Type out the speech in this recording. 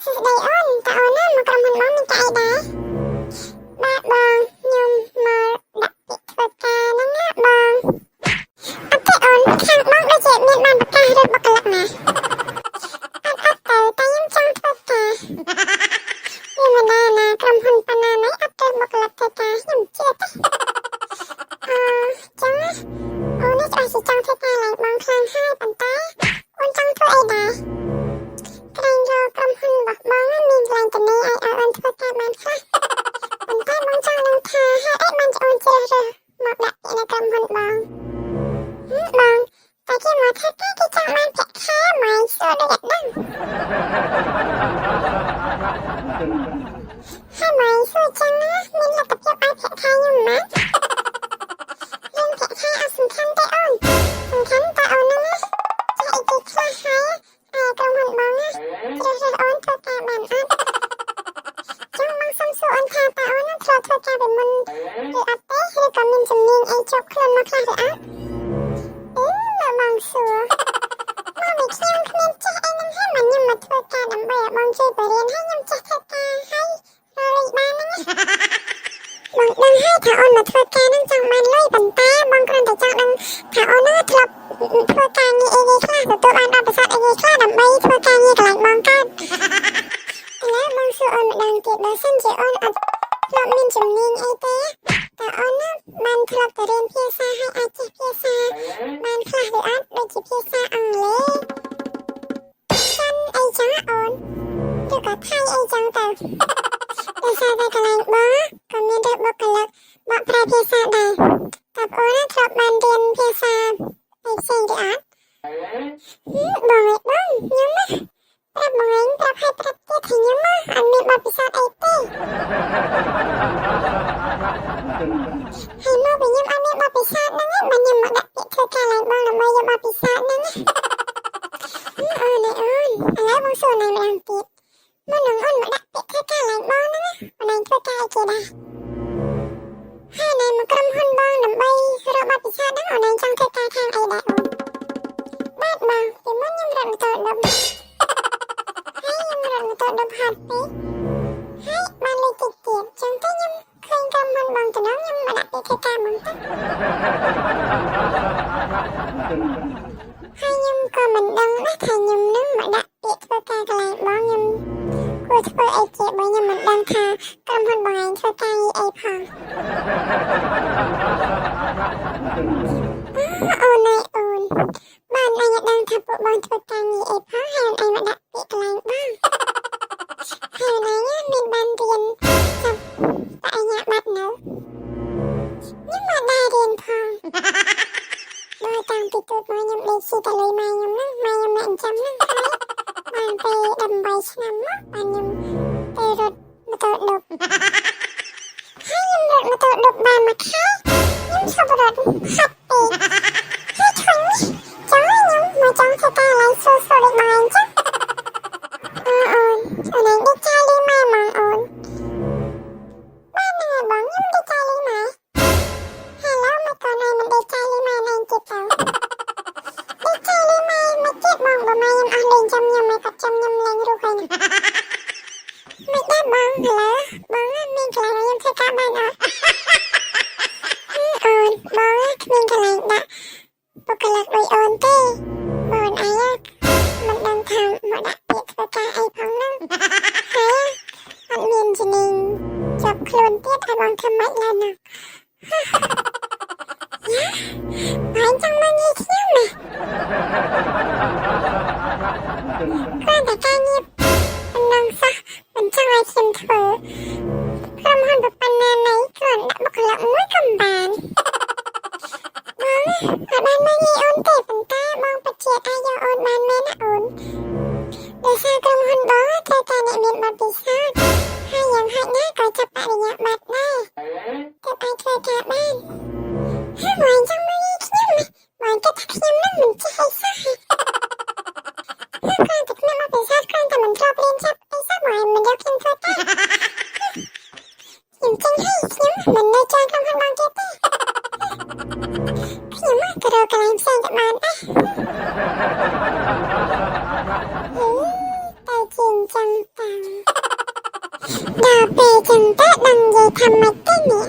សួស្តីអូនតើអូនណាមកក្រុមហ៊ុនបងមានការអីដែរបាទបងខ្ញុំមកដាក់ពាក្យធ្វើការហ្នឹងណាបងអត់ទេអូនខាងបងដូចជាមានបានប្រកាសរត់បុគ្គលិកណាអត់ទៅតែខ្ញុំចង់ធ្វើការមានបណ្ដាណាក្រុមហ៊ុនប៉ុណ្ណាណៃអត់ទៅបុគ្គលិកធ្វើការខ្ញុំជឿទេចឹងណាអូននេះច្បាស់ជាចង់ធ្វើការឡើងបងខ្លាំងហើយប៉ុន្តែអូនចង់ធ្វើអីដែរក្រែងរកក្រុមហ៊ុនរបស់បងមានកន្លែងទំនេរឲ្យអូនធ្វើការបានខ្លះប៉ុន្តែបងចង់ដឹងថាហេតុអីបានអូនជ្រើសរើសមកដាក់ពាក្យនៅក្រុមហ៊ុនបងបងតែគេមកធ្វើការគេចង់បានប្រាក់ខែមកសួរដូចអត់ដឹងហើយមកសួរចឹងណាមានលទ្ធភាពឲ្យប្រាក់ខែខ្ញុំម៉េចរឿងប្រាក់ខែអត់សំខាន់ទេអូនសំខាន់តែអូនហ្នឹងណាចេះអីគេខ្លះហើយក្រុមហ៊ុនបងណាជ្រើសរើសអូនធ្វើការបានអត់ចឹងបងសុំសួរអូនថាតើអូនណាធ្លាប់ធ្វើការពីមុនឬអត់ទេឬក៏មានជំនាញអីជាប់ខ្លួនមកខ្លះឬអត់មើលបងសួរមកនេះខ្ញុំគ្មានចេះអីហ្នឹងហើយមកខ្ញុំមកធ្វើការដើម្បីឲ្យបងជួយបរៀនឲ្យខ្ញុំចេះធ្វើការហើយរកបានហ្នឹងបងដឹងហើយថាអូនមកធ្វើការហ្នឹងចង់បានលុយប៉ុន្តែបងគ្រាន់តែចង់ដឹងថាអូនណាធ្លាប់ធ្វើការងារអីខ្លះទទួលបានបទពិសោធន៍អីខ្លះដើម្បីធ្វើការងារកន្លែងបងកើតឥឡូវបងសួរអូនម្ដងទៀតបើសិនជាអូនអត់ធ្លាប់មានជំនាញអីទេតើអូនណាបានធ្លាប់ទៅរៀនភាសាហើយអាចចេះភាសាបានខ្លះឬអត់ដូចជាភាសាអង់គ្លេសចិនអីចឹងអូនឬក៏ថៃអីចឹងទៅដោយសារតែកន្លែងបងក៏មានរកបុគ្គលិកបកប្រែភាសាដែរតើអូនណាធ្លាប់បានរៀនភាសាផ្សេងឬអត់បងខ្ញុំណាប្រាប់បងប្រាប់ឲ្យប្រាប់ទៀតថាខ្ញុំណាអត់មានបទពិសោធន៍អីទេហើយមកវិញខ្ញុំអត់មានបទពិសោធន៍ហ្នឹងបើខ្ញុំមកដាក់ពាក្យធ្វើការឡើងបងដើម្បីយកបទពិសោធន៍ហ្នឹងអូនឥឡូវបងសួរណៃម្ដងទៀតមកនឹងអូនមកដាក់ពាក្យធ្វើការឡើងបងហ្នឹងអូនធ្វើការអីគេដែរហើយណៃមកក្រុមហ៊ុនបងដើម្បីរកបទពិសោធន៍ហ្នឹងអូនចង់ធ្វើការខាងអីដែរអូនបាទបងពីមុនខ្ញុំរត់ម៉ូតូដុំហើយខ្ញុំរត់ម៉ូតូដុំហាត់ពេកហើយបានលេខតិចទៀតចឹងទៅខ្ញុំឃើញក្រុមហ៊ុនបងទៅដល់ខ្ញុំមកដាក់ពាក្យធ្វើការហ្មងទៅហើយខ្ញុំក៏មិនដឹងដែរថាខ្ញុំនឹងមកដាក់ពាក្យធ្វើការកន្លែងបងខ្ញុំគួរធ្វើអីគេបើខ្ញុំមិនដឹងថាក្រុមហ៊ុនបងឯងធ្វើការងារអីផងអូនបានអញដឹងថាពួកបងធ្វើការងារអីផងហើយអញមកដាក់ពាក្យកន្លែងបងហើយអញមានបានរៀនចាប់តែអញបាត់នៅខ្ញុំមកដែររៀនផងដោយតាំងពីទូតមកខ្ញុំលេខស៊ីតលុយម៉ែខ្ញុំហ្នឹងម៉ែខ្ញុំអ្នកចាំហ្នឹងហើយបានពេល18ឆ្នាំមកបានខ្ញុំទៅរត់ម៉ូតូដុបហើយខ្ញុំរត់ម៉ូតូដុបបានមួយខែខ្ញុំឈប់រត់ហាត់ពេកហើយធុញចាំខ្ញុំមកចង់ធ្វើការឡើងសួរដូចម៉ែអញ្ចឹងអូនដូចចាលីម៉ែមកអូនបានហើយបងខ្ញុំដូចចាលីម៉ែហេឡូមកកូនឯងមិនដូចចាលីម៉ែណែទៀតទៅដូចចាលីម៉ែមកទៀតបងបើម៉ែខ្ញុំអស់លេងចាំខ្ញុំម៉ែគាត់ចាំខ្ញុំលេងរូបហើយមិនដែរបងឥឡូវបងមានកន្លែងខ្ញុំធ្វើការបានអត់អូនបងគ្មានកន្លែងដាក់បុគ្គលិកដូចអូនទេបងអីមិនដឹងថាមកដាក់ពាក្យធ្វើការអីផងហ្នឹងហើយអត់មានជំនាញជាប់ខ្លួនទៀតឲ្យបងធ្វើម៉េចឡើយណាបងចង់មកនិយាយខ្ញុំណាគាត់តែការងារប៉ុណ្ណឹងសោះមិនចង់ឲ្យខ្ញុំធ្វើក្រុមហ៊ុនប៉ុណ្ណាណៃគាត់ដាក់បុគ្គលិកមួយក៏បានបងអត់បានមកនិយាយអូនទេប៉ុន្តែបងបច្ចេកអាចយកអូនបានមែនណាអូនដោយសារក្រុមហ៊ុនបងត្រូវការអ្នកមានបទពិសោធន៍ហើយយ៉ាងហោចណាស់ក៏ចាប់បរិញ្ញាបត្រដែរទើបអាចធ្វើការបានហើយបងចង់មកនិយាយខ្ញុំណាបងគិតថាខ្ញុំនឹងមិនចេះអីសោះហើយគាត់តែខ្ញុំមកពិសោធន៍គាត់តែមិនធ្លាប់រៀនចាប់អីសោះបងមិនយកខ្ញុំធ្វើការខ្ញុំចេញហើយខ្ញុំមិននៅចង់ក្រុមហ៊ុនបងទៀតទេខ្ញុំមកទៅរកកន្លែងផ្សេងទៅបានដែរទៅជាអញ្ចឹងតា về chừng Tết đằng gì thầm mệt thế nhỉ.